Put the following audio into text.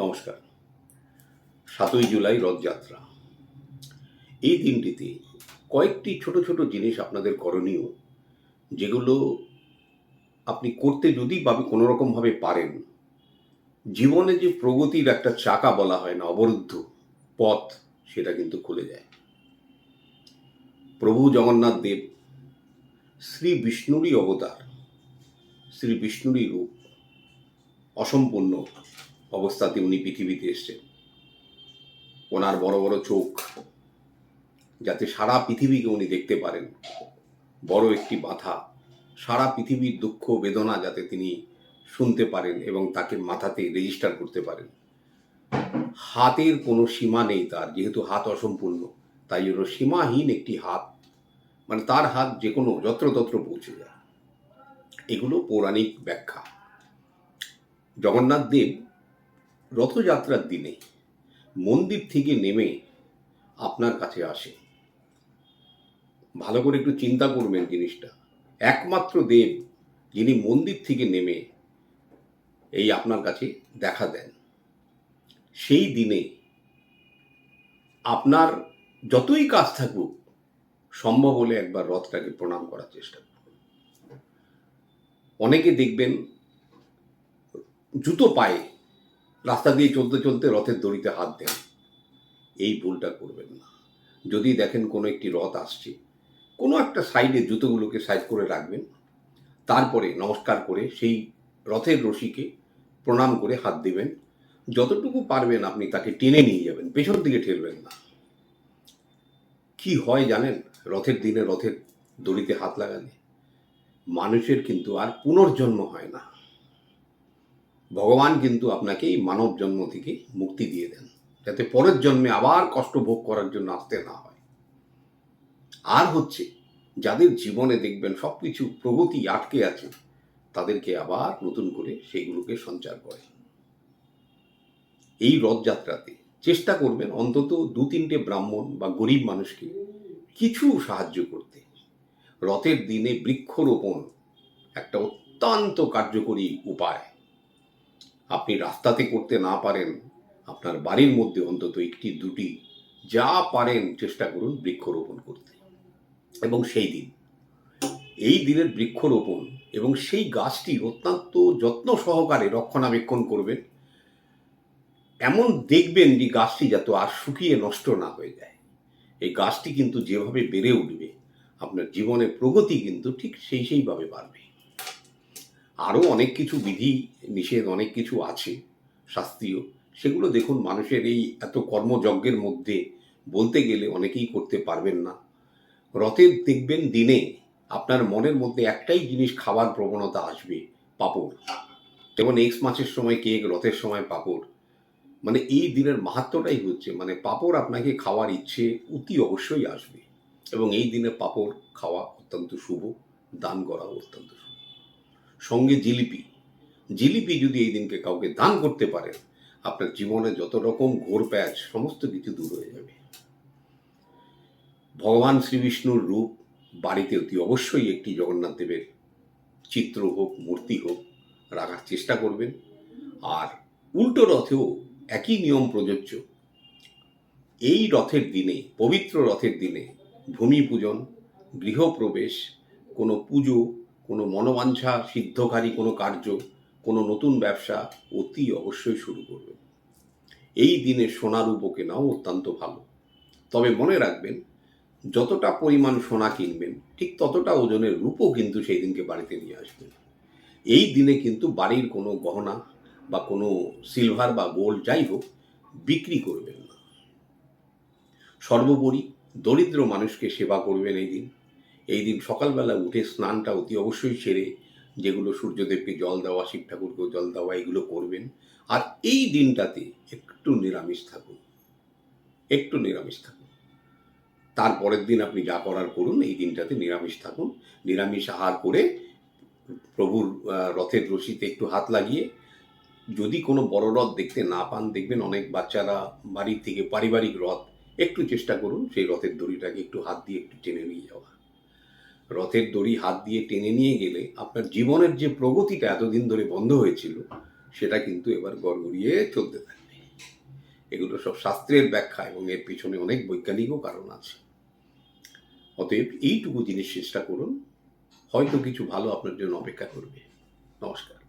নমস্কার। ৭ই জুলাই রথযাত্রা। এই দিনটিতে কয়েকটি ছোট ছোট জিনিস আপনাদের করণীয়, যেগুলো আপনি করতে যদি কোনো রকমভাবে পারেন, জীবনে যে প্রগতির একটা চাকা বলা হয় না, অবরুদ্ধ পথ, সেটা কিন্তু খুলে যায়। প্রভু জগন্নাথ দেব শ্রী বিষ্ণুরই অবতার, শ্রী বিষ্ণুরই রূপ। অসম্পূর্ণ অবস্থাতে উনি পৃথিবীতে এসছেন। ওনার বড় বড় চোখ, যাতে সারা পৃথিবীকে উনি দেখতে পারেন। বড় একটি মাথা, সারা পৃথিবীর দুঃখ বেদনা যাতে তিনি শুনতে পারেন এবং তাকে মাথাতে রেজিস্টার করতে পারেন। হাতের কোনো সীমা নেই তার, যেহেতু হাত অসম্পূর্ণ, তাই জন্য সীমাহীন একটি হাত, মানে তার হাত যে কোনো যত্রতত্র পৌঁছে যায়। এগুলো পৌরাণিক ব্যাখ্যা। জগন্নাথ দেব রথযাত্রার দিনে মন্দির থেকে নেমে আপনার কাছে আসে। ভালো করে একটু চিন্তা করবেন জিনিসটা। একমাত্র দেব যিনি মন্দির থেকে নেমে এই আপনার কাছে দেখা দেন। সেই দিনে আপনার যতই কাজ থাকুক, সম্ভব হলে একবার রথটাকে প্রণাম করার চেষ্টা করুন। অনেকে দেখবেন জুতো পায়ে রাস্তা দিয়ে চলতে চলতে রথের দড়িতে হাত দেন। এই ভুলটা করবেন না। যদি দেখেন কোনো একটি রথ আসছে, কোনো একটা সাইডে জুতোগুলোকে সাইড করে রাখবেন, তারপরে নমস্কার করে সেই রথের রশিকে প্রণাম করে হাত দিবেন। যতটুকু পারবেন আপনি তাকে টেনে নিয়ে যাবেন, পেছন দিকে ঠেলবেন না। কি হয় জানেন, রথের দিনে রথের দড়িতে হাত লাগালে মানুষের কিন্তু আর পুনর্জন্ম হয় না। ভগবান কিন্তু আপনাকে এই মানব জন্ম থেকে মুক্তি দিয়ে দেন, যাতে পরের জন্মে আবার কষ্ট ভোগ করার জন্য আসতে না হয়। আর হচ্ছে, যাদের জীবনে দেখবেন সব কিছু প্রগতি আটকে আছে, তাদেরকে আবার নতুন করে সেইগুলোকে সঞ্চার করে। এই রথযাত্রাতে চেষ্টা করবেন অন্তত ২-৩টে ব্রাহ্মণ বা গরিব মানুষকে কিছু সাহায্য করতে। রথের দিনে বৃক্ষরোপণ একটা অত্যন্ত কার্যকরী উপায়। আপনি রাস্তাতে করতে না পারেন, আপনার বাড়ির মধ্যে অন্তত ১টি-২টি যা পারেন চেষ্টা করুন বৃক্ষরোপণ করতে। এবং সেই দিন, এই দিনের বৃক্ষরোপণ এবং সেই গাছটি অত্যন্ত যত্ন সহকারে রক্ষণাবেক্ষণ করবেন। এমন দেখবেন যে গাছটি যাতে আর শুকিয়ে নষ্ট না হয়ে যায়। এই গাছটি কিন্তু যেভাবে বেড়ে উঠবে, আপনার জীবনে প্রগতি কিন্তু ঠিক সেইভাবে বাড়বে। আরও অনেক কিছু বিধি নিষেধ অনেক কিছু আছে শাস্ত্রীয়, সেগুলো দেখুন। মানুষের এই এত কর্মযজ্ঞের মধ্যে বলতে গেলে অনেকেই করতে পারবেন না। রথের দেখবেন দিনে আপনার মনের মধ্যে একটাই জিনিস খাবার প্রবণতা আসবে, পাঁপড়। যেমন এক্স মাসের সময় কেক, রথের সময় পাঁপড়। মানে এই দিনের মাহাত্ম্যটাই হচ্ছে, মানে পাঁপড় আপনাকে খাওয়ার ইচ্ছে অতি অবশ্যই আসবে। এবং এই দিনে পাঁপড় খাওয়া অত্যন্ত শুভ, দান করা অত্যন্ত শুভ। সঙ্গে জিলিপি। জিলিপি যদি এই দিনকে কাউকে দান করতে পারেন, আপনার জীবনে যত রকম ঘোর প্যাচ সমস্ত কিছু দূর হয়ে যাবে। ভগবান শ্রীবিষ্ণুর রূপ বাড়িতে অতি অবশ্যই একটি জগন্নাথ দেবের চিত্র হোক, মূর্তি হোক, রাখার চেষ্টা করবেন। আর উল্টো রথেও একই নিয়ম প্রযোজ্য। এই রথের দিনে, পবিত্র রথের দিনে ভূমি পূজন, গৃহপ্রবেশ, কোনো পুজো, কোনো মনোবাঞ্ছা সিদ্ধকারী কোনো কার্য, কোনো নতুন ব্যবসা অতি অবশ্যই শুরু করবেন। এই দিনে সোনা রূপো কেনাও অত্যন্ত ভালো। তবে মনে রাখবেন, যতটা পরিমাণ সোনা কিনবেন ঠিক ততটা ওজনের রূপও কিন্তু সেই দিনকে বাড়িতে নিয়ে আসবেন। এই দিনে কিন্তু বাড়ির কোনো গহনা বা কোনো সিলভার বা গোল্ড যাই হোক বিক্রি করবেন না। সর্বোপরি দরিদ্র মানুষকে সেবা করবেন এই দিন। এই দিন সকালবেলা উঠে স্নানটা অতি অবশ্যই সেরে, যেগুলো সূর্যদেবকে জল দেওয়া, শিব ঠাকুরকেও জল দেওয়া, এগুলো করবেন। আর এই দিনটাতে একটু নিরামিষ থাকুন, একটু নিরামিষ থাকুন। তারপরের দিন আপনি যা করার করুন, এই দিনটাতে নিরামিষ থাকুন। নিরামিষ আহার করে প্রভুর রথের রশিতে একটু হাত লাগিয়ে, যদি কোনো বড় রথ দেখতে না পান, দেখবেন অনেক বাচ্চারা বাড়ির থেকে পারিবারিক রথ, একটু চেষ্টা করুন সেই রথের দড়িটাকে একটু হাত দিয়ে একটু টেনে নিয়ে যাওয়া। রথের দড়ি হাত দিয়ে টেনে নিয়ে গেলে আপনার জীবনের যে প্রগতিটা এতদিন ধরে বন্ধ হয়েছিল, সেটা কিন্তু এবার গড়গড়িয়ে চলতে থাকবে। এগুলো সব শাস্ত্রের ব্যাখ্যা এবং এর পিছনে অনেক বৈজ্ঞানিকও কারণ আছে। অতএব এইটুকু জিনিস চেষ্টা করুন, হয়তো কিছু ভালো আপনার জন্য অপেক্ষা করবে। নমস্কার।